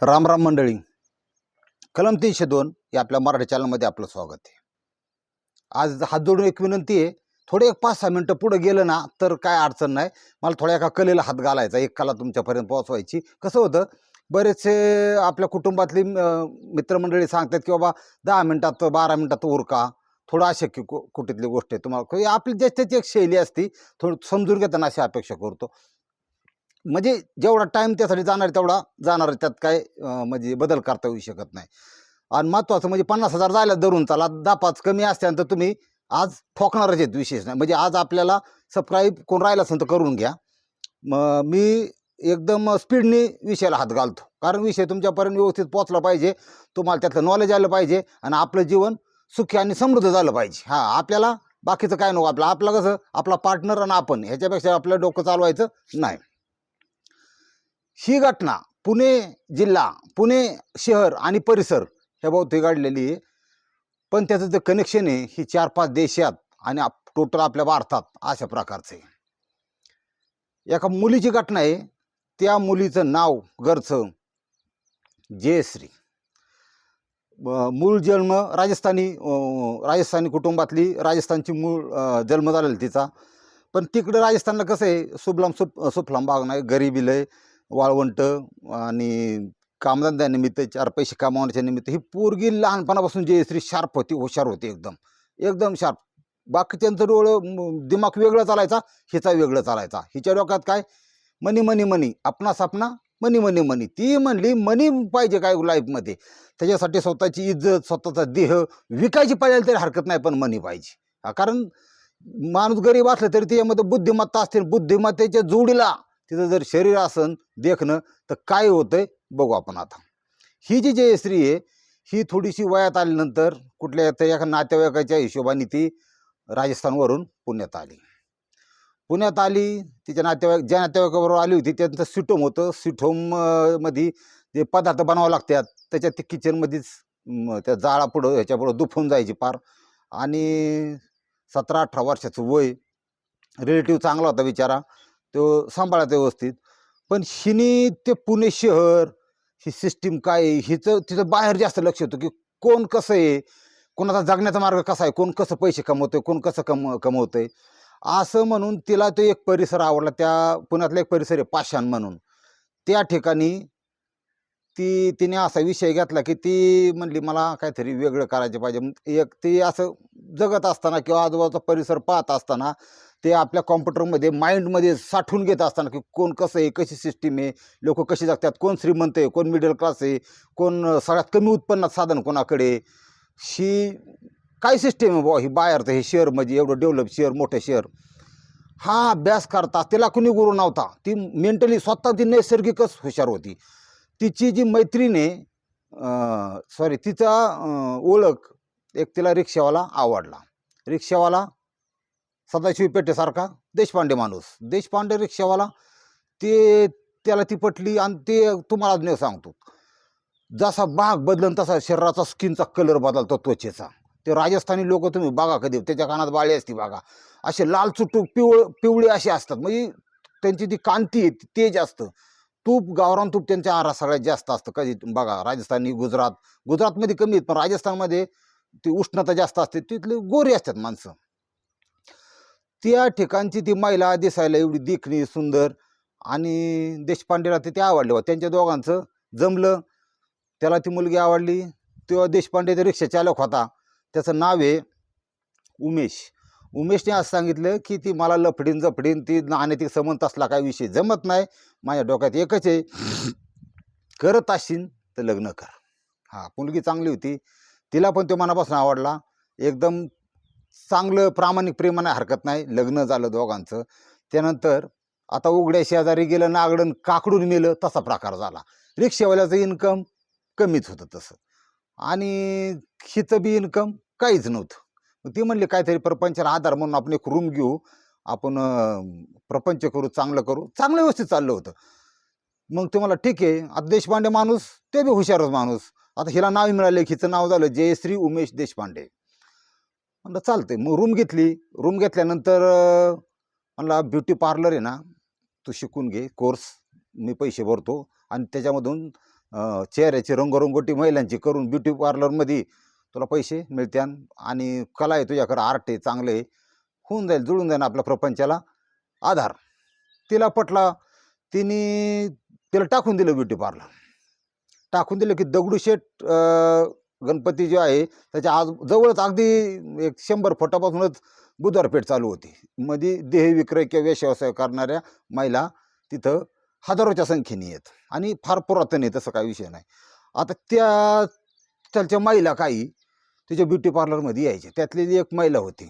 राम राम मंडळी. कलम 302 या आपल्या मराठी चॅनलमध्ये आपलं स्वागत आहे. आज हात जोडून एक विनंती आहे, थोडे एक 5-6 मिनटं पुढे गेलं ना तर काय अडचण नाही. मला थोड्या एका कलेला हात घालायचा, एक कला तुमच्यापर्यंत पोहोचवायची. कसं होतं, बरेचसे आपल्या कुटुंबातली मित्रमंडळी सांगतात की बाबा 10 मिनिटात 12 मिनिटात उरका, थोडं अशक्य कुठली गोष्ट आहे. तुम्हाला आपली ज्याची एक शैली असती, थोडं समजून घेताना अशी अपेक्षा करतो. म्हणजे जेवढा टाईम त्यासाठी जाणार तेवढा जाणार, त्यात काय म्हणजे बदल करता येऊ शकत नाही. आणि महत्त्वाचं म्हणजे 50,000 जायला धरून चला, 10-5 कमी असल्यानंतर तुम्ही आज ठोकणारच आहेत, विशेष नाही. म्हणजे आज आपल्याला सबस्क्राईब कोण राहिलं असेल तर करून घ्या. मग मी एकदम स्पीडने विषयाला हात घालतो, कारण विषय तुमच्यापर्यंत व्यवस्थित पोचला पाहिजे, तुम्हाला त्यातलं नॉलेज आलं पाहिजे आणि आपलं जीवन सुखी आणि समृद्ध झालं पाहिजे. हां, आपल्याला बाकीचं काय नको, आपलं कसं आपला पार्टनर आणि आपण ह्याच्यापेक्षा आपलं डोकं चालवायचं नाही. ही घटना पुणे जिल्हा, पुणे शहर आणि परिसर ह्या भोवती घडलेली आहे. पण त्याचं जे कनेक्शन आहे ही 4-5 देशात आणि टोटल आपल्या भारतात अशा प्रकारचं आहे. एका मुलीची घटना आहे. त्या मुलीचं नाव घरचं जयश्री. मूळ जन्म राजस्थानी कुटुंबातली, राजस्थानची मूळ जन्म झालेला तिचा. पण तिकडं राजस्थानला कसं आहे, सुफलाम भाग नाही, गरिबी लय, वाळवंट आणि कामधंद्यानिमित्त 4 पैसे कमावण्याच्या निमित्त ही पोरगी लहानपणापासून जयश्री शार्प होती, हुशार होती, एकदम एकदम शार्प. बाकीच्यांचं डोळं दिमाग वेगळं चालायचा, हिचा वेगळं चालायचा. हिच्या डोक्यात काय, मनी मनी मनी, आपणा सापना मनी मनी मनी. ती म्हणली मनी पाहिजे काय लाईफमध्ये, त्याच्यासाठी स्वतःची इज्जत, स्वतःचा देह विकायची पाहिजे तरी हरकत नाही, पण मनी पाहिजे. कारण माणूस गरीब असलं तरी त्याच्यामध्ये बुद्धिमत्ता असते. बुद्धिमत्तेच्या जोडीला तिचं जर शरीर असन देखणं तर काय होतंय बघू आपण आता. ही जी जयश्री आहे ही थोडीशी वयात आल्यानंतर कुठल्या एका नातेवाईकाच्या हिशोबाने ती राजस्थानवरून पुण्यात आली. तिच्या ज्या नातेवाईकाबरोबर आली होती त्यांचं सिटोम होतं. मध्ये जे पदार्थ बनावं लागतात त्याच्यात ते किचनमध्येच त्या जाळापुढं ह्याच्यापुढं दुफून जायची पार. आणि 17-18 वर्षाचं वय, रिलेटिव्ह चांगला होता बिचारा, तो सांभाळायचा व्यवस्थित. पण हिने ते पुणे शहर, ही सिस्टीम काय आहे, तिचं बाहेर जास्त लक्ष होतं की कोण कसं आहे, कोणाचा जगण्याचा मार्ग कसा आहे, कोण कसं पैसे कमवतोय, कोण कसं कमवतोय, असं म्हणून तिला तो एक परिसर आवडला. त्या पुण्यातला एक परिसर आहे पाषाण म्हणून, त्या ठिकाणी तिने असा विषय घेतला की ती म्हणली मला काहीतरी वेगळं करायचं पाहिजे. ती असं जगत असताना किंवा आजूबाजूचा परिसर पाहत असताना ते आपल्या कॉम्प्युटरमध्ये माइंडमध्ये साठवून घेत असताना की कोण कसं आहे, कशी सिस्टीम आहे, लोक कशी जगतात, कोण श्रीमंत आहे, कोण मिडल क्लास आहे, कोण सगळ्यात कमी उत्पन्नात साधन कोणाकडे, ही काय सिस्टीम आहे बुवा ही बाहेरचं हे शहर, म्हणजे एवढं डेव्हलप शहर, मोठं शहर. हा अभ्यास करता तिला कुणी गुरु नव्हता. ती मेंटली स्वतः ती नैसर्गिकच हुशार होती. तिची जी मैत्रीण आहे, तिचा ओळख एक, तिला रिक्षावाला आवडला. रिक्षावाला सदाशिव पेठेसारखा देशपांडे माणूस, देशपांडे रिक्षावाला, त्याला ती पटली. आणि ते तुम्हाला नाही सांगतो, जसा भाग बदलन तसा शरीराचा स्किनचा कलर बदलतो, त्वचेचा. ते राजस्थानी लोक तुम्ही बघा कधी, त्याच्या कानात बाळी असते बघा, असे लाल चुटूक पिवळे असे असतात. म्हणजे त्यांची ती कांती आहे, तेज असतं. तूप, गावरान तूप त्यांच्या आहारात सगळ्यात जास्त असतं. कधी बघा राजस्थानी, गुजरातमध्ये कमी आहेत, पण राजस्थानमध्ये ती उष्णता जास्त असते, तिथले गोरी असतात माणसं. त्या ठिकाणची ती महिला दिसायला एवढी देखणी, सुंदर, आणि देशपांडेला ते आवडले. त्यांच्या दोघांचं जमलं. त्याला ती मुलगी आवडली. तेव्हा देशपांडे रिक्षा चालक होता, त्याचं नाव आहे उमेश. उमेशने असं सांगितलं की ती मला लफडीन ती अनैतिक संबंध असला काय विषय जमत नाही, माझ्या डोक्यात एकच आहे, करत असशील तर लग्न कर. हा, मुलगी चांगली होती, तिला पण तो मनापासून आवडला. एकदम चांगलं प्रामाणिक प्रेमाने हरकत नाही. लग्न झालं दोघांचं. त्यानंतर आता उघड्या शेजारी गेलं नागडण काकडून मेलं तसा प्रकार झाला. रिक्षावाल्याचं इन्कम कमीच होतं तसं, आणि हिचं बी इन्कम काहीच नव्हतं. ती म्हणली काहीतरी प्रपंचाला आधार म्हणून आपण एक रूम घेऊ, आपण प्रपंच करू, चांगलं करू. चांगलं व्यवस्थित चाललं होतं. मग ते मला ठीक आहे. आता देशपांडे माणूस, ते बी हुशारच माणूस. आता हिला नाव मिळालं, हिचं नाव झालं जयश्री उमेश देशपांडे. म्हणलं चालतंय. मग रूम घेतली. रूम घेतल्यानंतर म्हणला ब्युटी पार्लर आहे ना, तू शिकून घे कोर्स, मी पैसे भरतो आणि त्याच्यामधून चेहऱ्याची रंगरंगोटी महिलांची करून ब्युटी पार्लरमध्ये तुला पैसे मिळत्यान आणि कला आहे तुझ्याकडं, आर्ट आहे, चांगलं आहे, होऊन जाईल, जुळून जाईल आपल्या प्रपंचाला आधार. तिला पटला, तिने तिला टाकून दिलं ब्युटी पार्लर. टाकून दिलं की दगडूशेठ गणपती जो आहे त्याच्या आज जवळच अगदी एक 100 फुटापासूनच बुधवारपेठ चालू होती. मध्ये देह विक्रय किंवा व्यवसाय करणाऱ्या महिला तिथं हजारोच्या संख्येने आहेत आणि फार पुरातन आहे, तसं काही विषय नाही. आता त्याच्या महिला काही तिच्या ब्युटी पार्लरमध्ये यायचे. त्यातली एक महिला होती,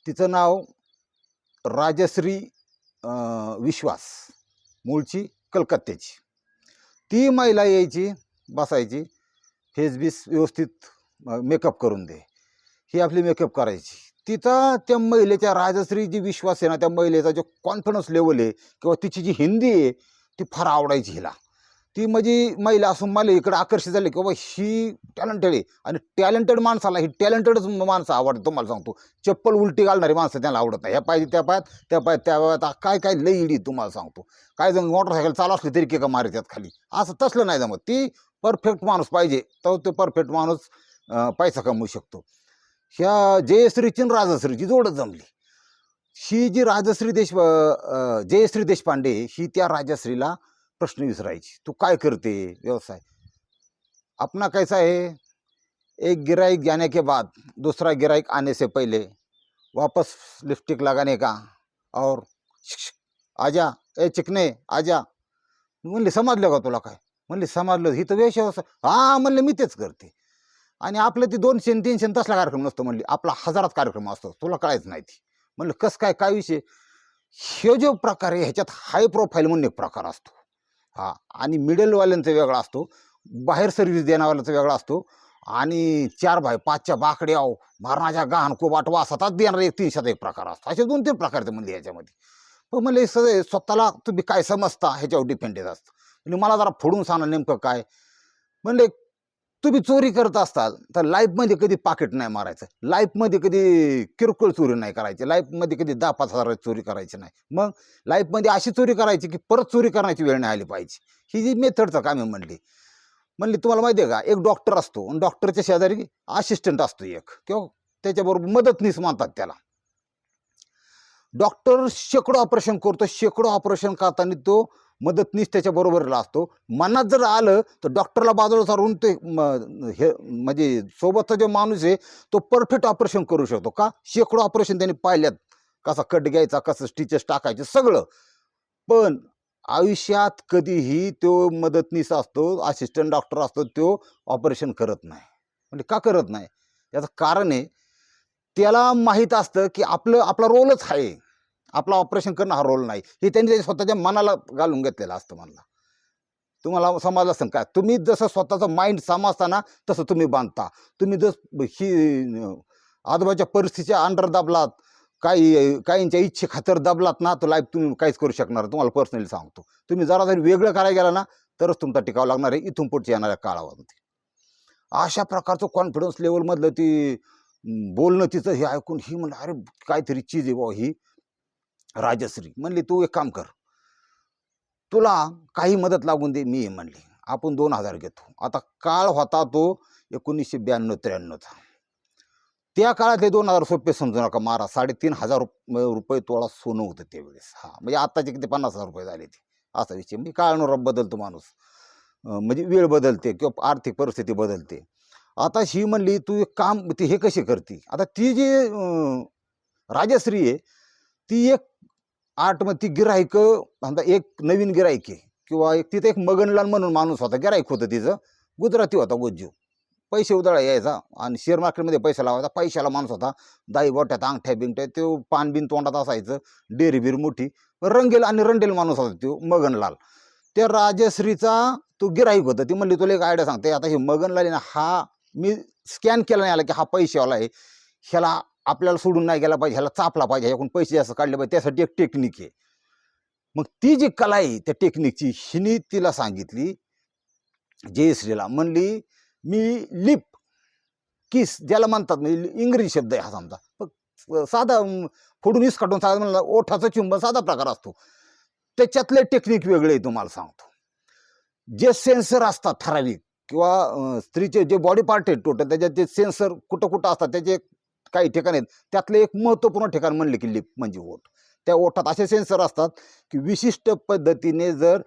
तिचं नाव राजश्री विश्वास, मूळची कलकत्त्याची. ती महिला यायची, बसायची, फेसबीस व्यवस्थित मेकअप करून दे, ही आपली मेकअप करायची. तिथं त्या महिलेच्या, राजश्री जी विश्वास आहे ना, त्या महिलेचा जो कॉन्फिडन्स लेवल आहे किंवा तिची जी हिंदी आहे ती फार आवडायची हिला. ती म्हणजे महिला असून मला इकडे आकर्षित झाली की बाबा ही टॅलेंटेड आहे. आणि टॅलेंटेड माणसाला ही टॅलेंटेडच माणसं आवडतं. तुम्हाला सांगतो, चप्पल उलटी घालणारी माणसं त्याला आवडत नाही. ह्या पाहिजे त्या पायात, त्या पायात त्या पायात, काय काय लई इडी तुम्हाला सांगतो. काय जण मोटरसायकल चालू असली तरी केका मारतात खाली, असं तसलं नाही जमत. ती परफेक्ट माणूस पाहिजे, तर तो परफेक्ट माणूस पैसा कमवू शकतो. ह्या जयश्रीची आणि राजश्रीची जोडच जमली. ही जी राजश्री जयश्री देशपांडे ही त्या राजश्रीला प्रश्न विचारायची, तू काय करते व्यवसाय. अपना कैसा है, एक गिराइक जाने के बाद दूसरा गिराइक आने से पहले वापस लिपस्टिक लगाने का, और आजा ए चिकने आजा. म्हणले समजलं का तुला काय. म्हणले समजलं, ही तर व्यवसाय. हा म्हणले मी तेच करते. आणि आपलं ते 200-300 तसला कार्यक्रम नसतो म्हणले, आपला हजारात कार्यक्रम असतो, तुला कळायचं नाही ती. म्हणलं कसं काय, काय विषय. हे जो प्रकार आहे ह्याच्यात हाय प्रोफाईल म्हणून एक प्रकार असतो, हा, आणि मिडलवाल्यांचा वेगळा असतो, बाहेर सर्व्हिस देणाऱ्याचा वेगळा असतो, आणि 4x5च्या बाकड्या मारणाच्या गहाण कोबाट वासातात देणारा एक 300 एक प्रकार असतो. असे 2-3 प्रकारचे म्हणले याच्यामध्ये. पण म्हणले स्वतःला तुम्ही काय समजता ह्याच्यावर डिपेंडेड असतं. म्हणजे मला जरा फोडून सांगा नेमकं काय. म्हणले तुम्ही चोरी करत असताल तर लाईफमध्ये कधी पाकिट नाही मारायचं, लाईफमध्ये कधी किरकोळ चोरी नाही करायची, लाईफमध्ये कधी 10-5 हजार चोरी करायची नाही. मग लाईफमध्ये अशी चोरी करायची की परत चोरी करण्याची वेळ नाही आली पाहिजे. ही जी मेथडचं काम आहे म्हणली. म्हणली तुम्हाला माहिती आहे का, एक डॉक्टर असतो आणि डॉक्टरच्या शेजारी असिस्टंट असतो एक, किंवा त्याच्याबरोबर मदतनीस म्हणतात त्याला. डॉक्टर शेकडो ऑपरेशन करतो, शेकडो ऑपरेशन करताना तो मदतनीस त्याच्या बरोबरला असतो. मनात जर आलं तर डॉक्टरला बाजूला सारून ते हे म्हणजे सोबतचा जो माणूस आहे तो परफेक्ट ऑपरेशन करू शकतो. का, शेकडो ऑपरेशन त्यांनी पाहिल्यात, कसा कट घ्यायचा, कसं स्टिचेस टाकायचे, सगळं. पण आयुष्यात कधीही तो मदतनीस असतो, असिस्टंट डॉक्टर असतो, तो ऑपरेशन करत नाही. म्हणजे का करत नाही, याचं कारण आहे, त्याला माहीत असतं की आपला रोलच आहे, आपला ऑपरेशन करणं हा रोल नाही. हे त्यांनी स्वतःच्या मनाला घालून घेतलेलं असतं. म्हणला तुम्हाला समजलं असेल का, तुम्ही जसं स्वतःचं माइंड समजताना तसं तुम्ही बांधता. तुम्ही जर ही आजोबाच्या परिस्थितीच्या अंडर दाबलात, काहींच्या इच्छे खातर दाबलात ना, तर लाईफ तुम्ही काहीच करू शकणार. तुम्हाला पर्सनली सांगतो, तुम्ही जरा जरी वेगळं करायला गेला ना तरच तुमचा टिकाव लागणार आहे इथून पुढच्या येणाऱ्या काळामध्ये. अशा प्रकारचं कॉन्फिडन्स लेवलमधलं ती बोलणं तिचं हे ऐकून ही म्हणलं अरे काहीतरी चीज आहे बाबा ही राजश्री. म्हणली तू एक काम कर, तुला काही मदत लागून दे, मी म्हणली आपण 2000 घेतो. आता काळ होता तो 1992-93चा. त्या काळातले 2000 सोपे समजू नका, मारा 3500 रुपये तोळा सोनं होतं त्यावेळेस. हा म्हणजे आत्ताचे किती 50,000 रुपये झाले ते, असा विषय. म्हणजे काळानुसार बदलतो माणूस, म्हणजे वेळ बदलते किंवा आर्थिक परिस्थिती बदलते. आता ही म्हणली तू एक काम, ती हे कशी करते. आता ती जी राजश्री आहे ती एक आर्टमध्ये ती गिराईक, समजा एक नवीन गिराईक आहे किंवा एक तिथे एक मगनलाल म्हणून माणूस होता, गिराईक होतं तिचं, गुजराती होता, गोज्जू, पैसे उधळा यायचा आणि शेअर मार्केटमध्ये पैसा लावायचा. पैशाला माणूस होता, दाई बोट्यात अंगठ्या बिंगठ्या, तो पानबिन तोंडात असायचं, डेरी बीर मोठी, रंगेल आणि रंडेल माणूस होता तो मगनलाल. त्या राजश्रीचा तो गिराईक होता. ती म्हणली तुला एक आयडिया सांगते, आता हे मगनलाल ना, हा मी स्कॅन केला नाही आला की हा पैशावाला आहे, ह्याला आपल्याला सोडून नाही गेला पाहिजे, ह्याला चापला पाहिजे, ह्याच्याकडून पैसे जास्त काढले पाहिजे, त्यासाठी एक टेक्निक आहे. मग ती जी कला आहे त्या टेक्निकची हिनी तिला सांगितली जयश्रीला. म्हणली मी लिप किस ज्याला म्हणतात, म्हणजे इंग्रजी शब्द आहे हा, समजा साधा फोडून काढून साधा म्हणला ओठाचा चुंबन, साधा प्रकार असतो, त्याच्यातले टेक्निक वेगळे तुम्हाला सांगतो. जे सेन्सर असतात ठराविक किंवा स्त्रीचे जे बॉडी पार्ट आहेत टोटल त्याच्यात जे सेन्सर कुठं कुठं असतात त्याचे काही ठिकाण आहेत. त्यातलं एक महत्त्वपूर्ण ठिकाण म्हणलं की लिप म्हणजे ओठ. त्या ओठात असे सेन्सर असतात की विशिष्ट पद्धतीने जर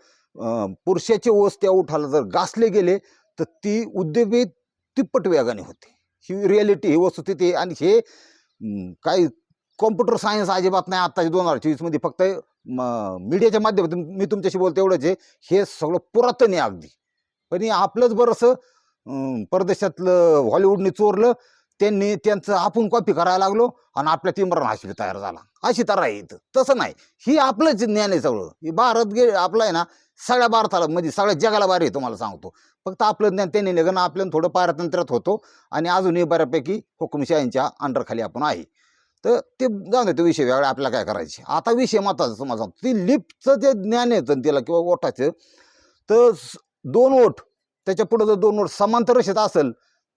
पुरुषाचे ओस त्या ओठाला जर घासले गेले तर ती उद्दीपित तिप्पट वेगाने होते. ही रिॲलिटी, ही वस्तुस्थिती आहे. आणि हे काही कॉम्प्युटर सायन्स अजिबात नाही आत्ताच्या 2024 मध्ये. फक्त मीडियाच्या माध्यमातून मी तुमच्याशी बोलतो एवढंच आहे. हे सगळं पुरातन आहे अगदी. पण हे आपलंच बरंचसं परदेशातलं हॉलिवूडने चोरलं, त्यांनी त्यांचं आपण कॉपी करायला लागलो आणि आपल्यात इम्रान हाशमी तयार झाला. अशी तर आहे इथं. तसं नाही, ही आपलंच ज्ञान आहे सगळं. ही भारत आपला आहे ना, सगळ्या भारताला म्हणजे सगळ्या जगाला भारी आहे तुम्हाला सांगतो. फक्त आपलं ज्ञान त्यांनी निघणं, आपल्याला थोडं पारतंत्र्यात होतो आणि अजूनही बऱ्यापैकी हुकुमशाहींच्या अंडरखाली आपण आहे. तर ते जाऊ दे, तो विषय वेगळा, आपल्याला काय करायचे. आता विषय महत्वाचा तुम्हाला सांगतो. ती लिपचं जे ज्ञान येतं तिला किंवा ओठाचं, तर 2 ओठ त्याच्या पुढे जर 2 ओठ समांतर रेषेत असेल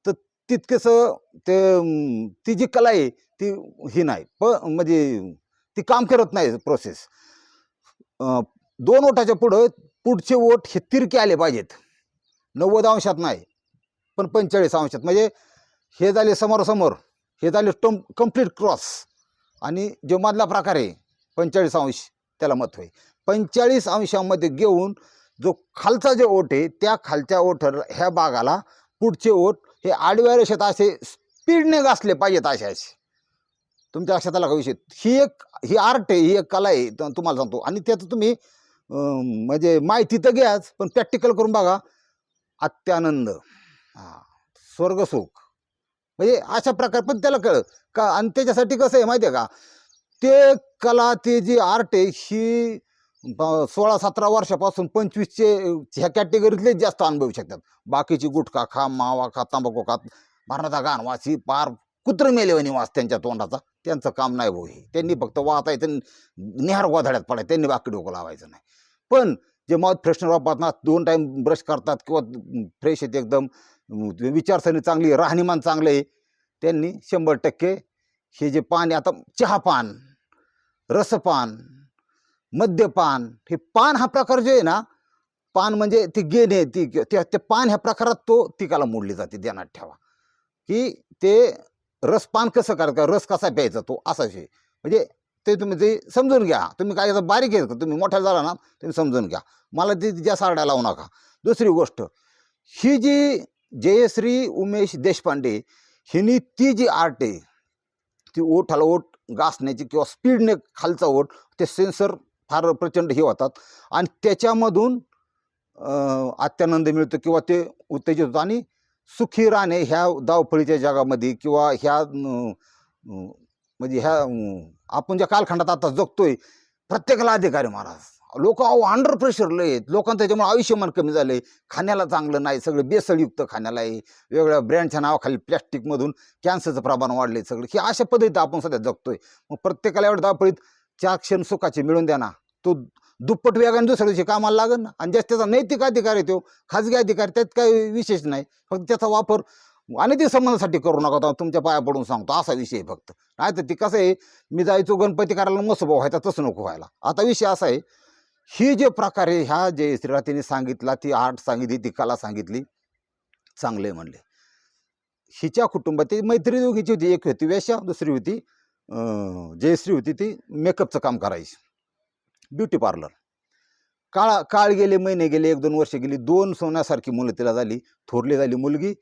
तर तितकेसं ते ती जी कला आहे ती ही नाही म्हणजे ती काम करत नाही प्रोसेस. 2 ओठाच्या पुढं पुढचे ओठ हे तिरके आले पाहिजेत. 90 अंशात नाही पण 45 अंशात. म्हणजे हे झाले समोरासमोर, हे झाले कम्प्लीट क्रॉस. आणि जो मधला प्रकार आहे 45 अंश, त्याला महत्व आहे. 45 अंशामध्ये घेऊन जो खालचा जे ओठ आहे त्या खालच्या ओठ ह्या भागाला पुढचे ओठ हे आडव्या रेषेत असे स्पीडने घासले पाहिजेत. असे तुमच्या लक्षात आला का विषय. ही आर्ट आहे, ही एक कला आहे तुम्हाला सांगतो. आणि त्याचं तुम्ही म्हणजे माहिती तर घ्याच, पण प्रॅक्टिकल करून बघा. अत्यानंद, स्वर्गसुख, म्हणजे अशा प्रकार. पण त्याला कळ का. आणि त्याच्यासाठी कसं आहे माहिती आहे का, ते कला, ते जी आर्ट आहे ही 16-17 वर्षापासून 25चे ह्या कॅटेगरीतलेच जास्त अनुभवू शकतात. बाकीची गुटखा खा, मावा खा, तंबाखू खा, मरणाचा गाण वाची, पार कुत्र मेलेवणी वास त्यांच्या तोंडाचा. त्यांचं काम नाही भाऊ हे. त्यांनी फक्त वाचायचं, निहार गोधाड्यात पडायचं, त्यांनी बाकी डोकं लावायचं नाही. पण जे माउथ फ्रेशनर वापरतात, 2 टाइम ब्रश करतात किंवा फ्रेश आहेत एकदम, विचारसरणी चांगली, राहणीमान चांगलं आहे, त्यांनी 100% हे जे पान, आता चहापान, रसपान, मद्यपान, हे पान हा प्रकार जे आहे ना, पान म्हणजे ती गेणे, ते पान ह्या प्रकारात तो तिकाला मोडली जाते. ध्यानात ठेवा की ते रसपान कसं करायचं, रस कसा प्यायचा तो असा विषय. म्हणजे ते तुम्ही ते समजून घ्या. तुम्ही काय बारीक आहे का, तुम्ही मोठा झाला ना तुम्ही समजून घ्या. मला ती ज्या सारड्या लावू नका. दुसरी गोष्ट, ही जी जयश्री उमेश देशपांडे हिनी ती जी आर्ट आहे ती ओठाला ओठ घासण्याची किंवा स्पीडने खालचा ओठ, ते सेन्सर फार प्रचंड हे होतात आणि त्याच्यामधून अत्यानंद मिळतो किंवा ते उत्तेजित होतं. आणि सुखी राहणे ह्या धावपळीच्या जगामध्ये किंवा ह्या म्हणजे ह्या आपण ज्या कालखंडात आता जगतोय, प्रत्येकाला अधिकार आहे महाराज. लोक अंडर प्रेशर लय आहेत. लोकांचं त्याच्यामुळे आयुष्यमान कमी झालंय. खाण्याला चांगलं नाही, सगळं बेसळयुक्त खाण्याला आहे. वेगवेगळ्या ब्रँडच्या नावाखाली प्लॅस्टिकमधून कॅन्सरचं प्रमाण वाढलंय सगळं. ही अशा पद्धतीत आपण सध्या जगतोय. मग प्रत्येकाला एवढं धावपळीत 4 क्षण सुखाचे मिळून द्या ना, तो दुप्पट वेगाने दुसऱ्या दिवशी कामाला लागेल ना. आणि त्याचा नैतिक अधिकार आहे, तो खाजगी अधिकार, त्यात काही विशेष नाही. फक्त त्याचा वापर अनैतिक संबंधासाठी करू नका, तुमच्या पाया पडून सांगतो, असा विषय फक्त. नाही तर ती कसं आहे, मी जायचो गणपती करायला मसोबा व्हायचा, तसं नको व्हायला. आता विषय असा आहे, ही जे प्रकारे ह्या जे श्रीरातीने सांगितला, ती आर्ट सांगितली, ती कला सांगितली, चांगले म्हणले. हिच्या कुटुंबात ती मैत्री दोघीची होती. एक होती वेश्या, दुसरी होती जयश्री होती, ती मेकअपचं काम करायची, ब्युटी पार्लर. काळ गेले, महिने गेले, 1-2 वर्ष गेली. 2 सोन्यासारखी मुलं तिला झाली. थोरली झाली मुलगी,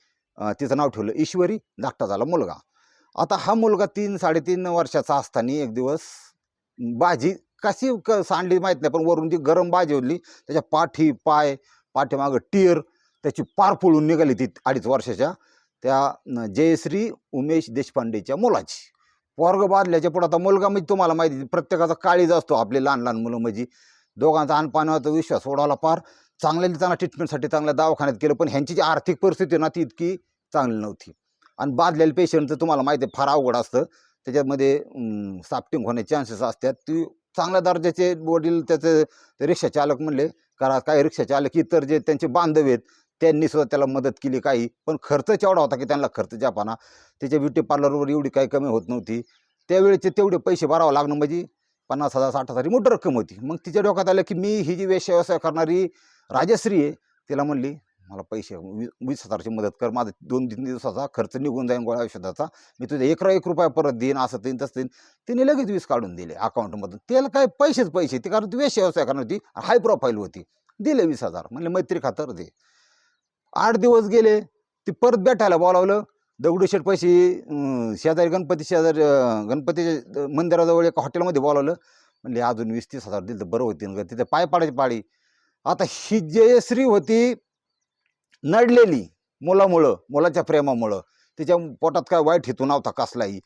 तिचं नाव ठेवलं ईश्वरी, धाकटा झाला मुलगा. आता हा मुलगा 3-3.5 वर्षाचा असताना एक दिवस भाजी कशी सांडली माहीत नाही, पण वरून ती गरम भाजी होती, त्याच्या पाठी पाय पाठीमागं टिअर त्याची पार पळून निघाली ती 2.5 वर्षाच्या त्या जयश्री उमेश देशपांडेच्या मुलाची. पोरग बादल्याच्या पुढे. आता मुलगा म्हणजे तुम्हाला माहिती, प्रत्येकाचा काळीज असतो. आपले लहान लहान मुलं म्हणजे दोघांचा अनपाण्याचा विश्वास सोडावला पार. चांगल्या ट्रीटमेंटसाठी चांगल्या दवाखान्यात केलं, पण ह्यांची जी आर्थिक परिस्थिती ना ती इतकी चांगली नव्हती. आणि बादलेल्या पेशंटचं तुम्हाला माहिती आहे फार अवघड असतं. त्याच्यामध्ये साफ्टिंग होण्याचे चान्सेस असतात. ती चांगल्या दर्जाचे वडील, त्याचे रिक्षा चालक म्हणले करा, काही रिक्षा चालक इतर जे त्यांचे बांधव आहेत त्यांनी सुद्धा त्याला मदत केली काही. पण खर्च एवढा होता की त्यांना खर्च जापाना. त्याच्या ब्युटी पार्लरवर एवढी काही कमी होत नव्हती. त्यावेळेचे तेवढे पैसे भरावं लागणं म्हणजे 50,000-60,000 ही मोठी रक्कम होती. मग तिच्या डोक्यात आलं की मी ही जी व्यवसाय करणारी राजश्री आहे, तिला म्हणली मला पैसे 20,000ची मदत कर, माझा 2-3 दिवसाचा खर्च निघून जाईन गोळ्या औषधाचा, मी तुझे 1 रुपया परत देईन, असं देईन तसं देईन. तिने लगेच 20 काढून दिले अकाउंटमधून. त्याला काय पैसे ती, कारण ती वेश्या व्यवसाय करणार होती, हाय प्रोफाईल होती. दिले 20,000, म्हणले मैत्री खातर दे. 8 दिवस गेले, ती परत भेटायला बोलावलं. दगडूशेठ पैसे शेजारी गणपतीच्या मंदिराजवळ एका हॉटेलमध्ये बोलावलं. म्हणले अजून 20-30,000 दिले तर बरं होतील ग, तिथे पाय पाडायची पाळी. आता ही जयश्री होती नडलेली मुलाच्या प्रेमामुळं, तिच्या पोटात काय वाईट हेतू नव्हता कसलाही.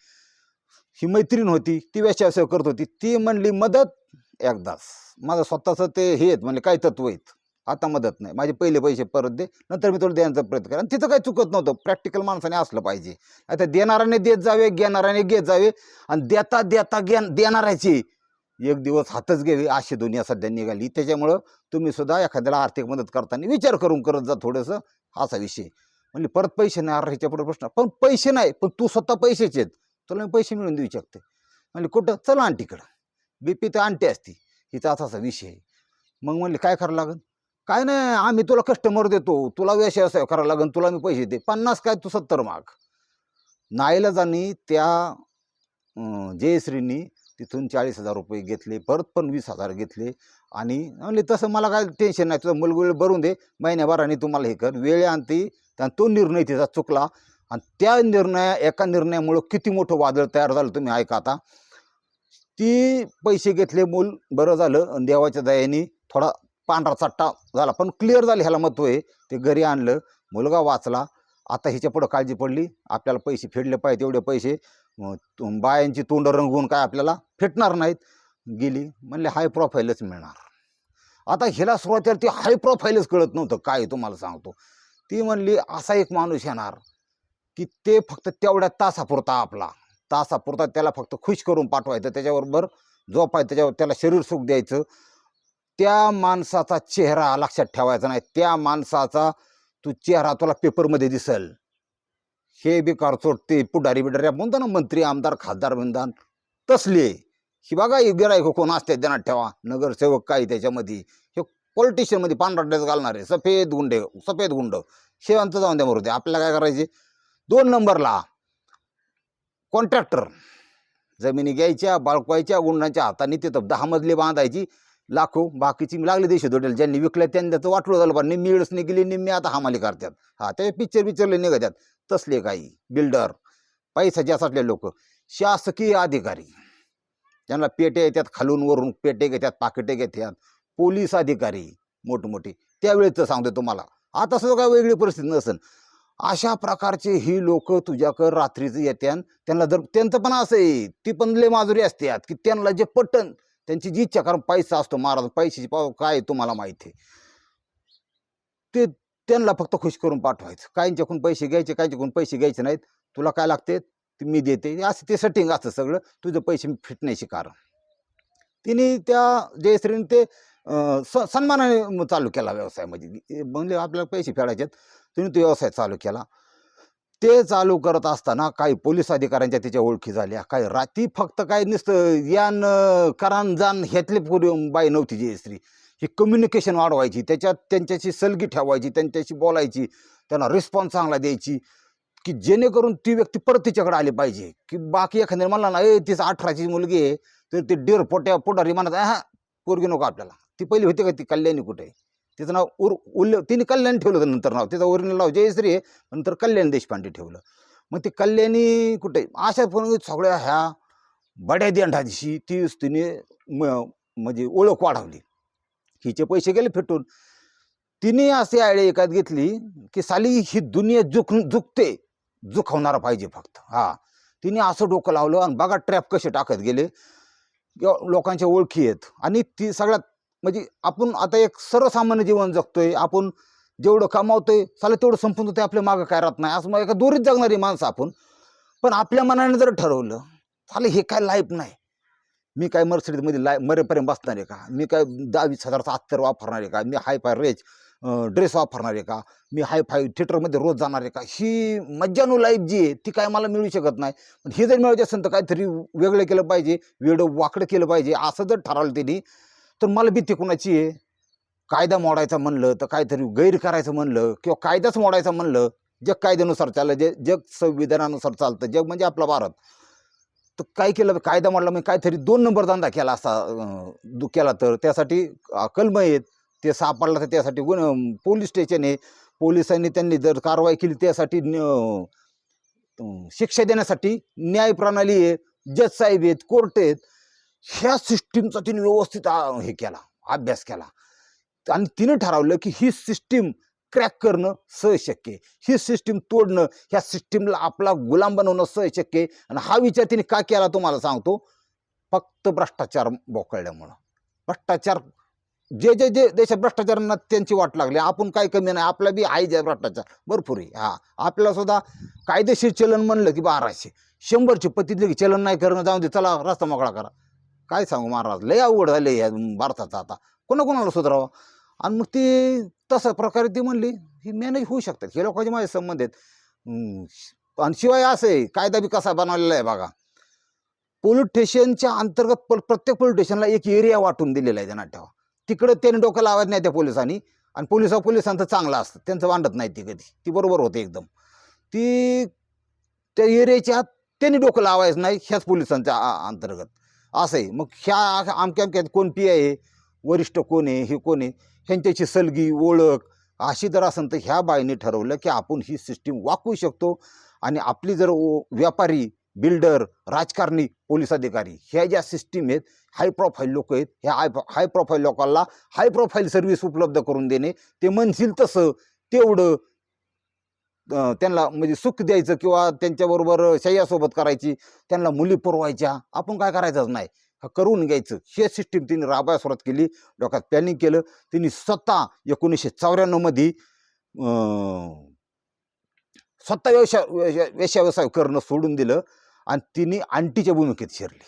ही मैत्रीण होती, ती व्यवसाय करत होती. ती म्हणली मदत एकदाच, माझं स्वतःचं ते हे आहेत म्हणले काय तत्व आहेत, आता मदत नाही, माझे पहिले पैसे परत दे, नंतर मी तुला देण्याचा प्रयत्न करेन. आणि तिथं काही चुकत नव्हतं. प्रॅक्टिकल माणसाने असलं पाहिजे. आता देणाऱ्याने देत जावे, घेणाऱ्याने घेत जावे, आणि देता देता देणाऱ्याची एक दिवस हातच घ्यावी, अशी दुनिया सध्या निघाली. त्याच्यामुळं तुम्ही सुद्धा एखाद्याला आर्थिक मदत करताना विचार करून करत जा थोडंसं, असा विषय. म्हणजे परत पैसे नाही, ह्याच्या पुढे प्रश्न, पण पैसे नाही, पण तू स्वतः पैसेच आहेत, तुला मी पैसे मिळून देऊ शकते. म्हणजे कुठं, चला आंटीकडं, BP तर आंटी असती, हिचा असा विषय आहे. मग म्हणले काय करावं लागेल, काय नाही, आम्ही तुला कस्टमर देतो, तुला व्यवसाय करावं लागेल, तुला मी पैसे दे, 50 काय तू 70 माग. नाईलाजानी त्या जयश्रीनी तिथून 40,000 रुपये घेतले, परत पण 20,000 घेतले. आणि म्हणले तसं मला काय टेन्शन नाही, तुझं मुलगुळ भरून दे, महिन्याभराने तुम्हाला हे कर, वेळ आणते. आणि तो निर्णय तिचा चुकला, आणि त्या एका निर्णयामुळं किती मोठं वादळ तयार झालं तुम्ही ऐका आता. ती पैसे घेतले, मूल बरं झालं, आणि देवाच्या दयाने थोडा पांढरा चट्टा झाला, पण क्लिअर झालं, ह्याला महत्त्व आहे. ते घरी आणलं, मुलगा वाचला. आता ह्याच्या पुढं काळजी पडली, आपल्याला पैसे फेडले पाहिजे, एवढे पैसे बायांची तोंड रंगवून काय आपल्याला फेटणार नाहीत. गेली, म्हणले हाय प्रोफाईलच मिळणार. आता हिला सुरुवातीला ती हाय प्रोफाईलच कळत नव्हतं काय, तुम्हाला सांगतो. ती म्हणली असा एक माणूस येणार की ते फक्त तेवढ्या तासापुरता त्याला फक्त खुश करून पाठवायचं, त्याच्याबरोबर झोपायचं, त्याच्यावर त्याला शरीर सुख द्यायचं. त्या माणसाचा चेहरा लक्षात ठेवायचा नाही, त्या माणसाचा चेहरा तुला पेपरमध्ये दिसल. हे बी कारचोट, ते पुढारी बिडारी म्हणतो ना, मंत्री आमदार खासदार बिंदान तसले. ही बघा गिरायक कोण असते ध्यानात ठेवा, नगरसेवक काही त्याच्यामध्ये, हे पॉलिटिशियनमध्ये पांढरा ड्रेस घालणारे सफेद गुंड, शेवांचं जाऊन द्या मरू. आपल्याला काय करायचे, 2 नंबरला कॉन्ट्रॅक्टर, जमिनी घ्यायच्या, बाळकवायच्या, गुंडांच्या हाताने तिथं 10 मजली बांधायची, लाखो, बाकीची लागले देश दोडेल, ज्यांनी विकल्या त्यांनी त्याचं वाटलं झालं, पण निम्मी वेळच निघली, निम्मी आता हमाली करतात. ते पिक्चरले निघतात तसले काही बिल्डर, पैसा जास्त असलेले लोक. शासकीय अधिकारी, त्यांना पेटे येतात, खालून वरून पेटे घेतात, पाकिटे घेतात. पोलीस अधिकारी मोठमोठे, त्यावेळेचं सांगतो तुम्हाला, आता सुद्धा काय वेगळी परिस्थिती नसेल. अशा प्रकारचे ही लोक तुझ्याकडं रात्रीचं येत्यान. त्यांना जर त्यांचं पण असं आहे, ती पण लय माजुरी असतात की त्यांना जे पटन त्यांची जी इच्छा, कारण पैसा असतो महाराज, पैशाची पाव काय तुम्हाला माहिती आहे. ते त्यांना फक्त खुश करून पाठवायचं, काहींच्याकडून पैसे घ्यायचे, काहींच्याकडून पैसे घ्यायचे नाहीत. तुला काय लागते ते मी देते, असं ते सेटिंग असतं सगळं, तुझं पैसे फिटण्याची कारण. तिने त्या जयश्रीने ते सन्मानाने चालू केला व्यवसाय, म्हणजे आपल्याला पैसे फेडायचे, तिने तो व्यवसाय चालू केला. ते चालू करत असताना काही पोलीस अधिकाऱ्यांच्या तिच्या ओळखी झाल्या. काही राती फक्त काय नुसतं यान करान जाण ह्यातली बाई नव्हती जयश्री. ही कम्युनिकेशन वाढवायची, त्याच्यात त्यांच्याशी सलगी ठेवायची, त्यांच्याशी बोलायची, त्यांना रिस्पॉन्स चांगला द्यायची, की जेणेकरून ती व्यक्ती परत तिच्याकडे आली पाहिजे. की बाकी एखाद्या म्हणला ना, तिचं 18ची मुलगी आहे, तर ती डेरपोट्या पुढारी म्हणत हा पोरगी नको आपल्याला. ती पहिली होती का ती कल्याणी कुठे, तिचं नाव तिने कल्याणी ठेवलं होतं नंतर नाव, तिचं ओरिजिनल नाव जयश्री आहे, नंतर कल्याणी देशपांडे ठेवलं. मग ती कल्याणी कुठे, अशा पण सगळ्या ह्या बड्या देंढाची तिने म्हणजे ओळख वाढवली. हिचे पैसे गेले फिटून. तिने अशी आयडिया एकात घेतली की साली ही दुनिया जुखवणारा पाहिजे फक्त. तिने असं डोकं लावलं, आणि बघा ट्रॅप कसे टाकत गेले, लोकांच्या ओळखी आहेत. आणि ती सगळ्यात म्हणजे आपण आता एक सर्वसामान्य जीवन जगतोय, आपण जेवढं कमावतोय साला तेवढं संपून जातं, आपल्या मागं काय राहत नाही, असं मग एका दोरीत जगणारी माणसं आपण. पण आपल्या मनाने जर ठरवलं साले हे काय लाईफ नाही, मी काय मर्सिडीजमध्ये मरेपर्यंत बसणार आहे का, मी काय 10-20,000चा अत्तर वापरणार आहे का, मी हाय फाय ड्रेस वापरणार आहे का, मी हाय फाय थिएटरमध्ये रोज जाणार आहे का, ही मज्जानू लाईफ जी आहे ती काय मला मिळू शकत नाही. पण हे जर मिळवायचं असेल तर काहीतरी वेगळं केलं पाहिजे, वेडं वाकडं केलं पाहिजे, असं जर ठरवलं त्यांनी, तर मला भीती कोणाची आहे, कायदा मोडायचा म्हणलं तर काहीतरी गैर करायचं म्हणलं किंवा कायदाच मोडायचा म्हणलं, जग कायद्यानुसार चाललं, जग संविधानानुसार चालतं, जग म्हणजे आपला भारत. तर काय केलं, कायदा मोडला म्हणजे काहीतरी 2 नंबर धंदा केला असा केला, तर त्यासाठी कलम आहेत, ते सापडला तर त्यासाठी पोलीस स्टेशन आहे, पोलिसांनी त्यांनी जर कारवाई केली त्यासाठी शिक्षा देण्यासाठी न्याय प्रणाली आहे, जज साहेब आहेत, कोर्ट आहेत. ह्या सिस्टीमचा तिने व्यवस्थित हे केला, अभ्यास केला आणि तिने ठरवलं की ही सिस्टीम क्रॅक करणं सहशक्य आहे, ही सिस्टीम तोडणं, ह्या सिस्टीमला आपला गुलाम बनवणं सहशक्य आहे. आणि हा विचार तिने का केला तुम्हाला सांगतो, फक्त भ्रष्टाचार बोकळल्यामुळं. भ्रष्टाचार जे जे जे देशात भ्रष्टाचारांना त्यांची वाट लागली, आपण काय कमी नाही, आपला बी आहे जे भ्रष्टाचार भरपूर आहे. हा, आपल्याला सुद्धा कायदेशीर चलन म्हणलं की 1200 100ची पतीतले की चलन नाही करणं, जाऊन दे, चला रस्ता मोकळा करा. काय सांगू महाराज, लय अवघड झाले या भारताचा आता, कोणाकोणाला सुधारावं. आणि मग ती तशा प्रकारे ती म्हणली ही मॅनेज होऊ शकतात, हे लोकांचे माझे संबंध आहेत. आणि शिवाय असं आहे, कायदा बी कसा बनवलेला आहे बघा, पोलीस स्टेशनच्या अंतर्गत प्रत्येक पोलीस स्टेशनला एक एरिया वाटून दिलेला आहे त्यांना ठेवा. तिकडं त्यांनी डोकं लावायचं नाही त्या पोलिसांनी, आणि पोलिसांचं चांगलं असतं, त्यांचं वांडत नाही ती कधी, ती बरोबर होते एकदम. ती त्या एरियाच्या आत त्यांनी डोकं लावायचं नाही, ह्याच पोलिसांच्या अंतर्गत असं आहे. मग ह्या आमक्या आमक्यात कोण पी आहे, वरिष्ठ कोण आहे, हे कोण आहे, ह्यांच्याची सलगी ओळख अशी जर असेल तर ह्या बाईने ठरवलं की आपण ही सिस्टीम वापरू शकतो. आणि आपली जर व्यापारी, बिल्डर, राजकारणी, पोलीस अधिकारी ह्या ज्या सिस्टीम आहेत, हाय प्रोफाईल लोक आहेत, ह्या हाय प्रोफाईल लोकांना हाय प्रोफाईल सर्व्हिस उपलब्ध करून देणे, ते म्हणतील तसं तेवढं त्यांना म्हणजे सुख द्यायचं किंवा त्यांच्याबरोबर शय्यासोबत करायची, त्यांना मुली पुरवायच्या, आपण काय करायचंच नाही, करून घ्यायचं. हे सिस्टीम तिने राबायला सुरुवात केली, डोक्यात प्लॅनिंग केलं. तिने स्वतः 1994 मध्ये स्वतः व्यवसाय करणं सोडून दिलं आणि तिने आंटीच्या भूमिकेत शिरली.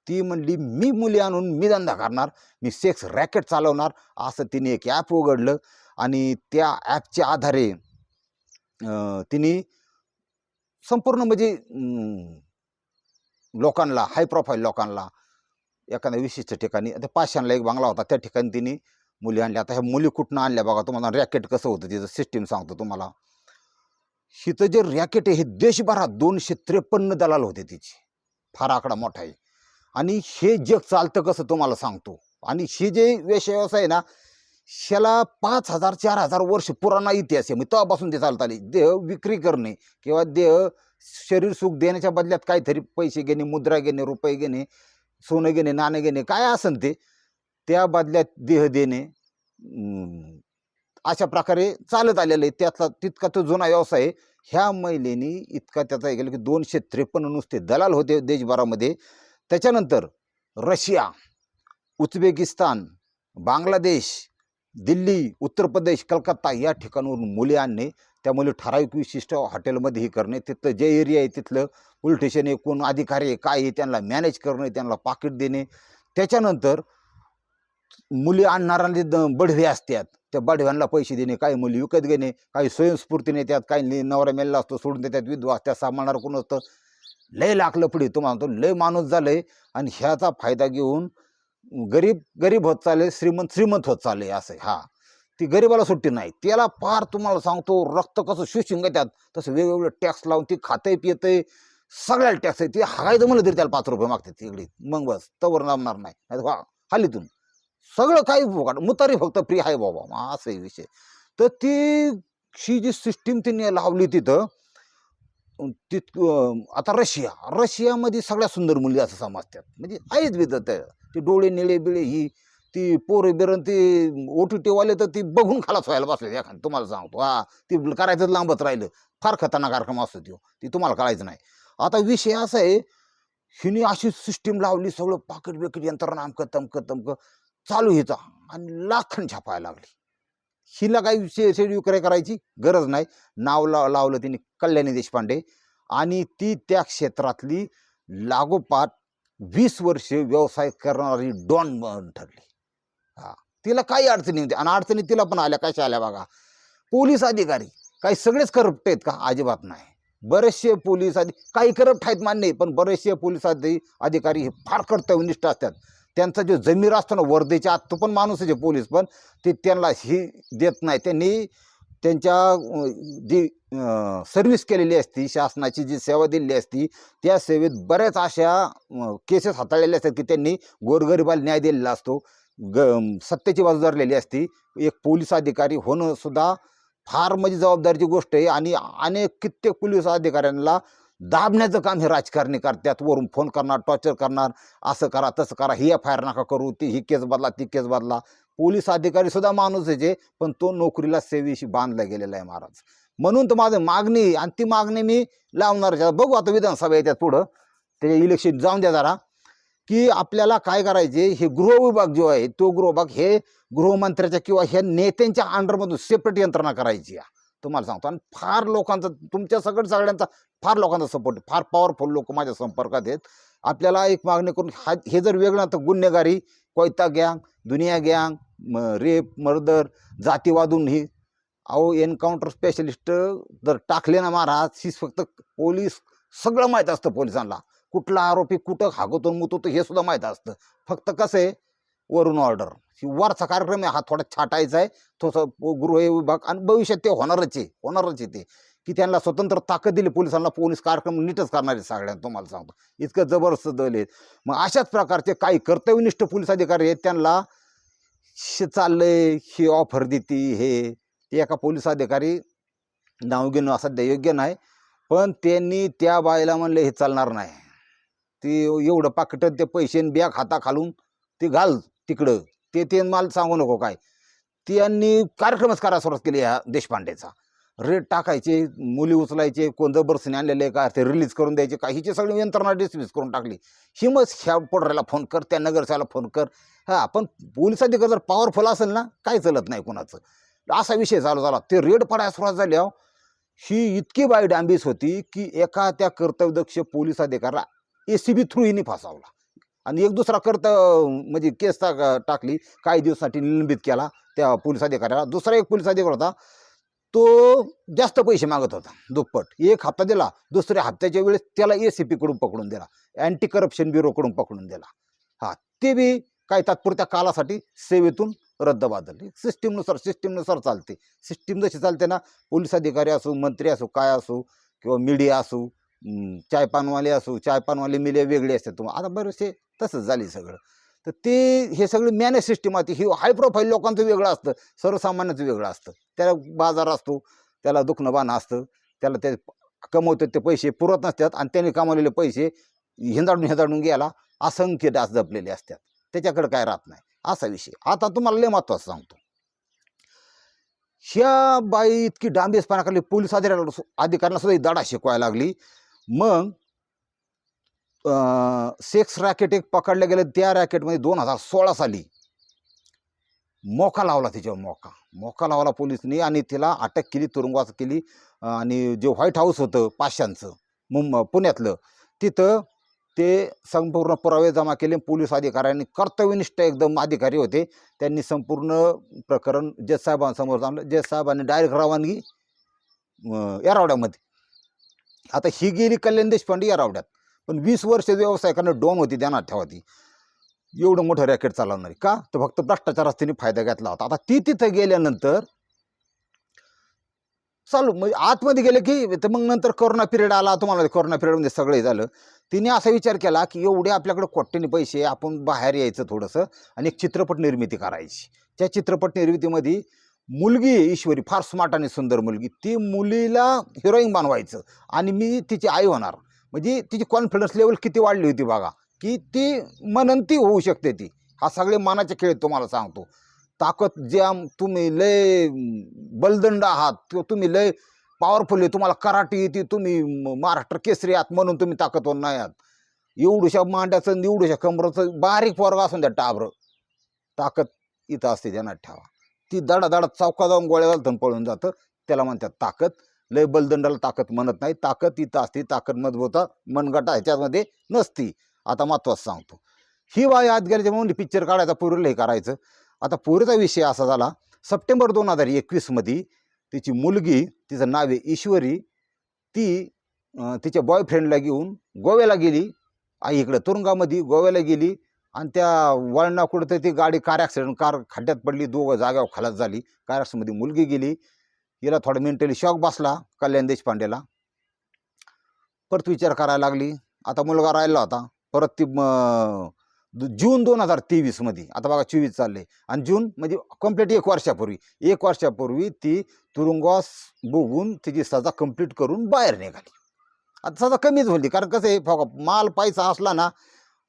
ती म्हणली मी मुली आणून मी धंदा करणार, मी सेक्स रॅकेट चालवणार, असं तिने एक ॲप उघडलं. आणि त्या ॲपच्या आधारे तिने संपूर्ण म्हणजे लोकांना, हाय प्रोफाईल लोकांना, एखाद्या विशिष्ट ठिकाणी, आता पाषाणला एक बंगला होता, त्या ठिकाणी तिने मुली आणल्या. आता ह्या मुली कुठनं आणल्या बघा, तुम्हाला रॅकेट कसं होतं तिचं सिस्टीम सांगतो तुम्हाला. हिचं जे रॅकेट आहे हे देशभरात 253 दलाल होते तिचे, फार आकडा मोठा आहे. आणि हे जग चालतं कसं तुम्हाला सांगतो. आणि हे जे व्यवसाय आहे ना, ह्याला 5000-4000 वर्ष पुराणा इतिहास आहे. तेव्हापासून ते चालत आले. देह विक्री करणे किंवा देह शरीर सुख देण्याच्या बदल्यात काहीतरी पैसे घेणे, मुद्रा घेणे, रुपये घेणे, सोनं घेणे, नाणं घेणे, काय असेल ते, त्या बदल्यात देह देणे, अशा प्रकारे चालत आलेलं आहे. त्यातला तितका तो जुना व्यवसाय आहे. ह्या महिलेनी इतका त्याचा हे केलं की 253 नुसते दलाल होते देशभरामध्ये. त्याच्यानंतर रशिया, उझबेकिस्तान, बांगलादेश, दिल्ली, उत्तर प्रदेश, कलकत्ता या ठिकाणावरून मुली आणणे, त्या मुली ठराविक विशिष्ट हॉटेलमध्ये हे करणे, तिथलं जे एरिया आहे तिथलं पोलीस स्टेशन आहे, कोण अधिकारी आहे, काय आहे, त्यांना मॅनेज करणे, त्यांना पाकिट देणे. त्याच्यानंतर मुली आणणाऱ्यांना बढवे असतात, त्या बढव्यांना पैसे देणे, काही मुली विकत घेणे, काही स्वयंस्फूर्तीने येतात, काही नवरा मेलेला असतो सोडून देतात, विधवा असतात, सांभाळणार कोण असतं. लय लाखलं पुढे तुम्हाला तो लय माणूस झालंय. आणि ह्याचा फायदा घेऊन गरीब होत चालले, श्रीमंत होत चालले असं. हा, ती गरीबाला सुट्टी नाही, त्याला फार तुम्हाला सांगतो रक्त कसं शोषून घेतात तसं वेगवेगळे टॅक्स लावून ती खातंय पियतंय, सगळ्याला टॅक्स आहे. ते हागायचं म्हणलं तरी त्याला 5 रुपये मागतात तिकडे, मग बस तवर नामणार नाही, हालीतून सगळं काही मुतारी फक्त फ्री आहे बाबा, असं विषय. तर ती जी सिस्टीम तिने लावली तिथं आता रशियामध्ये सगळ्या सुंदर मुली असं समजतात, म्हणजे आहेच विध ते डोळे निळे बिळे, ही ती पोरं बिरण ती OTT-वाले तर ती बघून खालाच व्हायला बसले एखाद, तुम्हाला सांगतो. हा, ती करायचं लांबच राहिलं, फार खतरनाक कार्यक्रम असतो तो, ती तुम्हाला कळायचं नाही. आता विषय असा आहे, हिने अशी सिस्टीम लावली, सगळं पाकिट बिकिट यंत्रणा अमकं तमकं चालू हिचा, आणि लाखन छापायला लागली. हिला काही शेड विक्रय करायची गरज नाही. नाव लावलं तिने कल्याणी देशपांडे, आणि ती त्या क्षेत्रातली लागोपाठ 20 वर्षे व्यवसाय करणारी डॉन ठरली. हा, तिला काही अडचणी होती, आणि अडचणी तिला पण आल्या. कशा आल्या बघा, पोलीस अधिकारी काही सगळेच करप्ट आहेत का? अजिबात नाही. बरेचसे पोलीस काही करप्ट आहेत मान्य, पण बरेचसे पोलीस अधिकारी हे फार कर्तव्यनिष्ठ असतात. त्यांचा जो जमीर असतो ना वर्धेच्या आत, तो पण माणूस आहे पोलीस पण, ते त्यांना ही देत नाही. त्यांनी त्यांच्या जी सर्व्हिस केलेली असती, शासनाची जी सेवा दिलेली असती, त्या सेवेत बऱ्याच अशा केसेस हाताळलेल्या असतात की त्यांनी गोरगरिबाला न्याय दिलेला असतो. सत्तेची बाजू धरलेली असती. एक पोलीस अधिकारी होणं सुद्धा फार म्हणजे जबाबदारीची गोष्ट आहे. आणि अनेक कित्येक पोलीस अधिकाऱ्यांना दाबण्याचं काम हे राजकारणी करतात. वरून फोन करणार, टॉर्चर करणार, असं करा तसं करा, ही FIR नका करू, ती ही केस बदला, ती केस बदला. पोलीस अधिकारी सुद्धा माणूस आहे, पण तो नोकरीला सेवेशी बांधला गेलेला आहे महाराज. म्हणून तर माझं मागणी, आणि ती मागणी मी लावणार. बघू आता विधानसभा येतात पुढं, त्याचे इलेक्शन जाऊन द्या जरा, की आपल्याला काय करायचे, हे गृहविभाग जो आहे तो गृहविभाग हे गृहमंत्र्याच्या किंवा ह्या नेत्यांच्या अंडरमधून सेपरेट यंत्रणा करायची तुम्हाला सांगतो. आणि फार लोकांचा, तुमच्या सगळ्यांचा फार लोकांचा सपोर्ट, फार पॉवरफुल लोक माझ्या संपर्कात आहेत. आपल्याला एक मागणी करून हे जर वेगळं तर गुन्हेगारी, कोयता गँग, दुनिया गँग, रेप, मर्डर, जातीवादून ही एन्काउंटर स्पेशलिस्ट जर टाकले ना महाराज, ही फक्त पोलीस सगळं माहीत असतं पोलिसांना. कुठला आरोपी कुठं हागवतो मुतवतो हे सुद्धा माहीत असतं. फक्त कसं आहे, वरून ऑर्डर. वरचा कार्यक्रम आहे हा थोडा छाटायचा आहे, थोडंसं गृह विभाग. आणि भविष्यात ते होणारच आहे ते, की त्यांना स्वतंत्र ताकद दिली पोलिसांना. पोलीस कार्यक्रम नीटच करणारे सगळ्यांना, तुम्हाला सांगतो इतकं जबरदस्त दल आहेत. मग अशाच प्रकारचे काही कर्तव्यनिष्ठ पोलीस अधिकारी आहेत, त्यांना चाललंय ही ऑफर देते हे. ते एका पोलीस अधिकारी नाव घेणं सध्या योग्य नाही, पण त्यांनी त्या बाईला म्हणले हे चालणार नाही, ते एवढं पाकिटात ते पैसे बॅग हाता खालून ते घाल तिकडं, ते मला सांगू नको काय. त्यांनी कार्यक्रमच करायला सुरुवात केली ह्या देशपांडेचा. रेट टाकायचे, मुली उचलायचे, कोण जबरदस्तीने आणलेले का ते रिलीज करून द्यायचे का, हिची सगळी यंत्रणा डिसमिस करून टाकली. हिमच ह्या पोडऱ्याला फोन कर, त्या नगरसेवाला फोन कर. हा, पण पोलीस अधिकारी जर पॉवरफुल असेल ना, काय चलत नाही कोणाचं. असा विषय चालू झाला. ते रेड पडायला सुरुवात झाल्यावर ही इतकी बाई डांबीस होती की एका त्या कर्तव्यदक्ष पोलीस अधिकाऱ्याला ACB थ्रू हिने फसवला. आणि एक दुसरा म्हणजे केस टाकली, काही दिवसासाठी निलंबित केला त्या पोलीस अधिकाऱ्याला. दुसरा एक पोलीस अधिकारी होता, तो जास्त पैसे मागत होता, दुप्पट. एक हप्ता दिला, दुसऱ्या हप्त्याच्या वेळेस त्याला ACP कडून पकडून दिला, अँटी करप्शन ब्युरोकडून पकडून दिला. हा, ते बी काही तात्पुरत्या कालासाठी सेवेतून रद्दबादल. सिस्टीमनुसार चालते. सिस्टीम जशी चालते ना, पोलीस अधिकारी असो, मंत्री असो, काय असो, किंवा मीडिया असो, चायपानवाले असो, चायपानवाले मीडिया वेगळे असतात. तुम्हाला आता बरेचसे तसंच झाली सगळं. तर ते हे सगळं मॅनेज सिस्टीम आहे. ही हाय प्रोफाईल लोकांचं वेगळं असतं, सर्वसामान्याचं वेगळं असतं. त्याला बाजार असतो, त्याला दुखणं बाणं असतं, त्याला ते कमवतात ते पैसे पुरत नसतात, आणि त्याने कमावलेले पैसे हिंदाडून गेला असंख्य डास जपलेले असतात, त्याच्याकडे काय राहत नाही, असा विषय. आता तुम्हाला लय महत्त्वाचं सांगतो. ह्या बाई इतकी डांबेसपणा करली, पोलीस अधिकाऱ्यांना सुद्धा धडा शिकवायला लागली. मग सेक्स रॅकेट एक पकडले गेले. त्या रॅकेटमध्ये 2016 साली मोका लावला, तिच्यावर मोका लावला पोलिसनी, आणि तिला अटक केली, तुरुंगवास केली. आणि जे व्हाईट हाऊस होतं पाचशांचं पुण्यातलं, तिथं ते संपूर्ण पुरावे जमा केले. पोलीस अधिकाऱ्यांनी, कर्तव्यनिष्ठ एकदम अधिकारी होते, त्यांनी संपूर्ण प्रकरण जज साहेबांसमोर आणलं. जज साहेबांनी डायरेक्ट रवानगी येरावड्यामध्ये. आता ही गेली कल्याण देशपांडे येरावड्यात, पण 20 वर्ष व्यवसाय करणं डॉन होती, ध्यानात ठेवा. ती एवढं मोठं रॅकेट चालवणारी का, तर फक्त भ्रष्टाचारास तिने फायदा घेतला होता. आता ती तिथं गेल्यानंतर चालू, म्हणजे आतमध्ये गेले की, तर मग नंतर कोरोना पिरियड आला. तुम्हाला कोरोना पिरियडमध्ये सगळं झालं. तिने असा विचार केला की एवढे आपल्याकडे कोट्याने पैसे, आपण बाहेर यायचं थोडंसं, आणि एक चित्रपट निर्मिती करायची. त्या चित्रपट निर्मितीमध्ये मुलगी ईश्वरी, फार स्मार्ट आणि सुंदर मुलगी, ती मुलीला हिरोईन बनवायचं, आणि मी तिची आई होणार. म्हणजे तिची कॉन्फिडन्स लेवल किती वाढली होती बघा, की ती मनंती होऊ शकते ती. हा सगळे मनाचे खेळ तुम्हाला सांगतो. ताकद ज्या, तुम्ही लय बलदंड आहात, तुम्ही लय पॉवरफुल आहे, तुम्हाला कराटे येते, तुम्ही महाराष्ट्र केसरी आहात म्हणून तुम्ही ताकदवर नाही आहात. एवढ्याशा मांड्याचं, एवढ्याशा कमराचं बारीक पोरगा असून द्या टाबर, ताकद इथं असते, ध्यानात ठेवा. ती दडा चौका जाऊन गोळ्या घालून पळून जातं, त्याला म्हणतात ताकद. लय बलदंडाला ताकद म्हणत नाही, ताकद इथं असते. ताकद मजबूता मनगटा ह्याच्यामध्ये नसती. आता महत्त्वाचं सांगतो, ही बाई आत गेल्याच्या म्हणून पिक्चर काढायचा, पोरीला हे करायचं. आता पोरीचा विषय असा झाला, सप्टेंबर 2021 मध्ये तिची मुलगी, तिचं नाव आहे ईश्वरी, ती तिच्या बॉयफ्रेंडला घेऊन गोव्याला गेली. आई इकडं तुरुंगामध्ये गोव्याला गेली, आणि त्या वळणा कुठं ती गाडी कार ॲक्सिडेंट, कार खड्ड्यात पडली, दोघं जाग्यावर खलास झाली. कार ॲक्सिडेंटमध्ये मुलगी गेली. हिला थोडा मेंटली शॉक बसला कल्याण देशपांडेला. परत विचार करायला लागली. आता मुलगा राहिला होता. परत ती जून 2023मध्ये, आता बघा 24 चालले, आणि जून म्हणजे कंप्लीट 1 वर्षापूर्वी ती तुरुंगवास भोगून तिची सजा कंप्लीट करून बाहेर निघाली. आता सजा कमीच होती, कारण कसं आहे बघा, माल पैसा असला ना,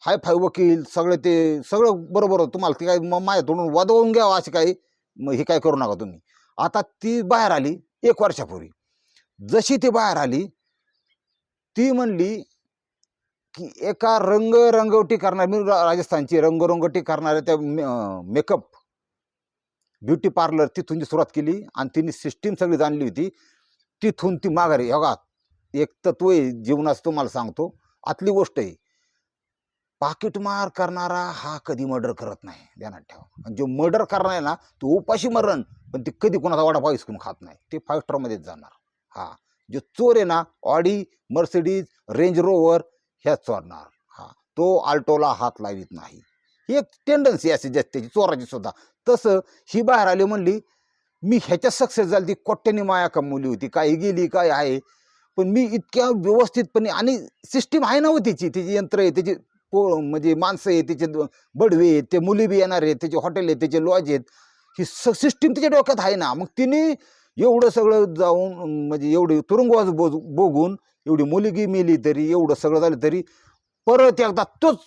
हाय फाय वकील सगळे, ते सगळं बरोबर तुम्हाला ती काही माझ्या तोडून वादवून घ्यावं अशी काही हे काय करू नका तुम्ही. आता ती बाहेर आली 1 वर्षापूर्वी. जशी ती बाहेर आली, ती म्हणली की एका रंगरंगवटी करणार, मी राजस्थानची रंगरंगवटी करणाऱ्या त्या मेकअप ब्युटी पार्लर तिथून ती सुरुवात केली, आणि तिने सिस्टीम सगळी जाणली होती. तिथून ती माघारी. बघा, एक तत्व आहे जीवनाचं, तुम्हाला सांगतो, आतली गोष्ट आहे. पाकिटमार करणारा हा कधी मर्डर करत नाही, ध्यानात ठेवा. आणि जो मर्डर करणार आहे ना, तो उपाशी मरण, पण ते कधी कोणाचा वडापाव हिसकून खात नाही, ते 5 स्टारमध्येच जाणार. हा, जो चोर आहे ना, ऑडी, मर्सिडीज, रेंज रोवर ह्याच चोरणार. हा, तो आल्टोला हात लावित नाही. ही एक टेंडन्सी अशी जास्त त्याची, चोराची सुद्धा. तसं ही बाहेर आली, म्हणली मी ह्याच्यात सक्सेस झाली. ती कोट्याने माया कमवली होती, काही गेली काय आहे, पण मी इतक्या व्यवस्थितपणे, आणि सिस्टीम आहे ना हो तिची यंत्र आहे, त्याची म्हणजे माणसं आहे, त्याचे बडवे आहेत, ते मुली बी येणार आहेत, त्याचे हॉटेल आहेत, त्याचे लॉज आहेत, ही सिस्टीम तिच्या डोक्यात आहे ना. मग तिने एवढं सगळं जाऊन, म्हणजे एवढी तुरुंगवास बघून, एवढी मुलगी मेली तरी, एवढं सगळं झालं तरी, परत एकदा तोच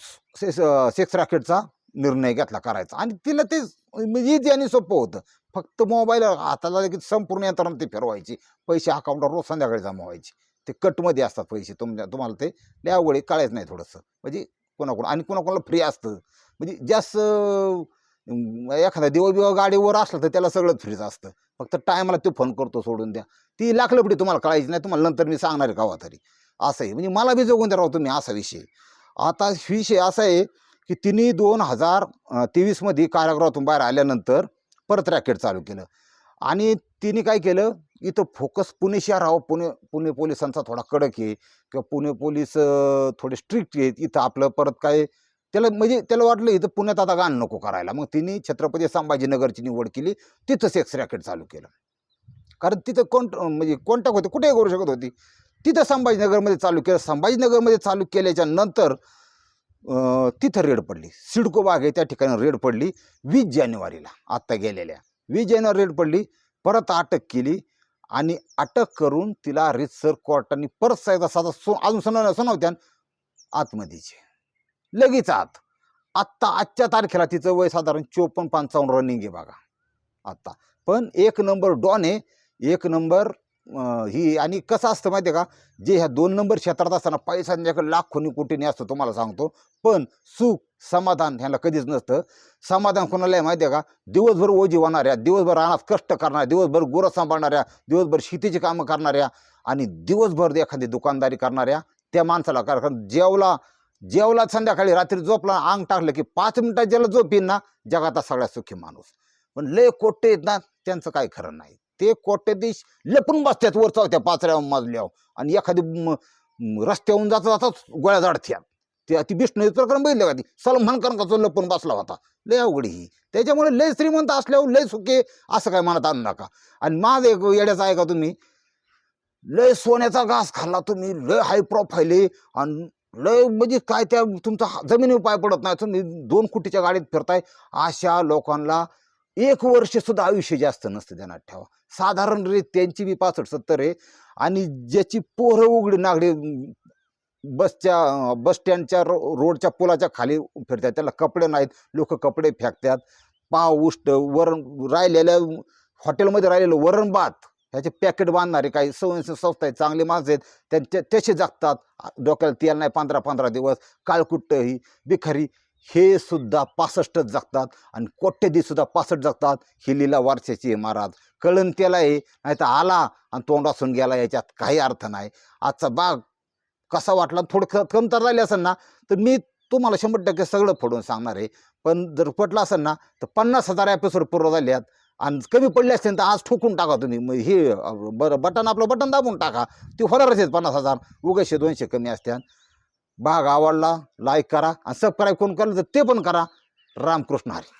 सेक्स रॅकेटचा निर्णय घेतला करायचा. आणि तिला ते म्हणजे इझी आणि सोपं होतं. फक्त मोबाईल हाताला लगेच संपूर्ण यंत्रणा ते फिरवायची, पैसे अकाउंटवर रोज संध्याकाळी जमा व्हायचे. ते कटमध्ये असतात पैसे, तुम्हाला ते लय अवघड कळायचं नाही थोडंसं, म्हणजे कोणाकोणा, आणि कोणाकोणाला फ्री असतं. म्हणजे जास्त एखादा दिवा गाडीवर असला तर त्याला सगळं फ्रीच असतं, फक्त टायमाला तो फोन करतो, सोडून द्या. ती लाखलपडी तुम्हाला कळायची नाही, तुम्हाला नंतर मी सांगणार आहे केव्हा तरी. असं आहे, म्हणजे मला बी जगून द्या राव तुम्ही, असा विषय. आता विषय असा आहे की तिने 2023मध्ये कारागृहातून बाहेर आल्यानंतर परत रॅकेट चालू केलं. आणि तिने काय केलं, इथं फोकस पुणे शहरावर, पुणे पोलिसांचा थोडा कडक आहे, किंवा पुणे पोलीस थोडे स्ट्रिक्ट आहेत. इथं आपलं परत काय, त्याला वाटलं इथं पुण्यात आता गाण नको करायला. मग तिने छत्रपती संभाजीनगरची निवड केली, तिथं सेक्स रॅकेट चालू केलं. कारण तिथं म्हणजे कॉन्टॅक्ट होते, कुठेही करू शकत होती. तिथं संभाजीनगरमध्ये चालू केलं. संभाजीनगरमध्ये चालू केल्याच्या नंतर तिथं रेड पडली. सिडको बाग आहे त्या ठिकाणी रेड पडली 20 जानेवारीला, आत्ता गेलेल्या 20 जानेवारी रेड पडली. परत अटक केली, आणि अटक करून तिला रितसर कोर्टाने परत एकदा साधा अजून सुनावत्या आतमध्येचे लगेच आत. आत्ता आजच्या तारखेला तिचं वय साधारण 54-55 रनिंग आहे बघा आत्ता. पण 1 नंबर डॉन आहे, 1 नंबर ही. आणि कसं असतं माहिती आहे का, जे ह्या 2 नंबर क्षेत्रात असताना पैसा त्यांच्याकडे लाखोनी कोटीने असतो, तुम्हाला सांगतो, पण सुख समाधान ह्याला कधीच नसतं. समाधान कोणाला आहे माहिती आहे का, दिवसभर ओझी वाहणाऱ्या, दिवसभर रानात कष्ट करणाऱ्या, दिवसभर गुरं सांभाळणाऱ्या, दिवसभर शेतीची कामं करणाऱ्या, आणि दिवसभर एखादी दुकानदारी करणाऱ्या त्या माणसाला. कारण जेवला संध्याकाळी, रात्री झोपला, अंग टाकलं की 5 मिनिटात ज्याला झोप येईल ना, जगात सगळ्यात सुखी माणूस. पण लय कोट्टे आहेत ना, त्यांचं काही खरं नाही. ते कोट्याधीश लपून बसतात वर चौथ्या 5व्या मजल्यावर, आणि एखादी रस्त्यावरून जाता गोळ्या जाडत्यात. ते ती विष्णू प्रकरण बघितलं का, ती सलमान खान का लपून बसला होता. लय अवघडी ही. त्याच्यामुळे लय श्रीमंत असल्यावर लय सुखे असं काय मनात आणू नका. आणि माझं एक येड्याचं आहे का, तुम्ही लय सोन्याचा घास खाल्ला, तुम्ही लय हाय प्रोफाईल आहे, आणि लय म्हणजे काय, त्या तुमचा जमिनीवर पाय पडत नाही, तुम्ही 2 कोटीच्या गाडीत फिरताय, अशा लोकांना 1 वर्ष सुद्धा आयुष्य जास्त नसतं, ध्यानात ठेवा. साधारण त्यांची बी 65-70 आहे. आणि ज्याची पोरं उघडी नागडी बस स्टँडच्या रोडच्या पुलाच्या खाली फिरतात, त्याला कपडे नाहीत, लोक कपडे फेकतात. पाव उष्ट वरण राहिलेल्या हॉटेलमध्ये राहिलेलं वरण भात ह्याचे पॅकेट बांधणारे काही संस्था आहेत, चांगले माणसं आहेत, त्याचे जगतात. डोक्याला तेल नाही 15-15 दिवस. काळकुट्ट ही भिखारी हे सुद्धा 65च जगतात, आणि कोट्यधी सुद्धा 65 जगतात. ही लीला वर्षाची आहे महाराज. कळण त्याला आहे, नाही तर आला आणि तोंड असून गेला, याच्यात काही अर्थ नाही. आजचा भाग कसा वाटला, थोडं कमतर राहिले असेल ना, तर मी तुम्हाला 100% सगळं फोडून सांगणार आहे. पण जर पटलं असेल ना, तर 50,000 एपिसोड पूर्ण झाले आहेत, आणि कमी पडले असतील तर आज ठोकून टाका तुम्ही. मग हे आपलं बटन दाबून टाका, ते होणारच आहेत 50,000. उगाचशे 200 कमी असतात. भाग आवडला लाईक करा आणि सबस्क्राईब कोण केलं तर ते पण करा. रामकृष्ण हरी.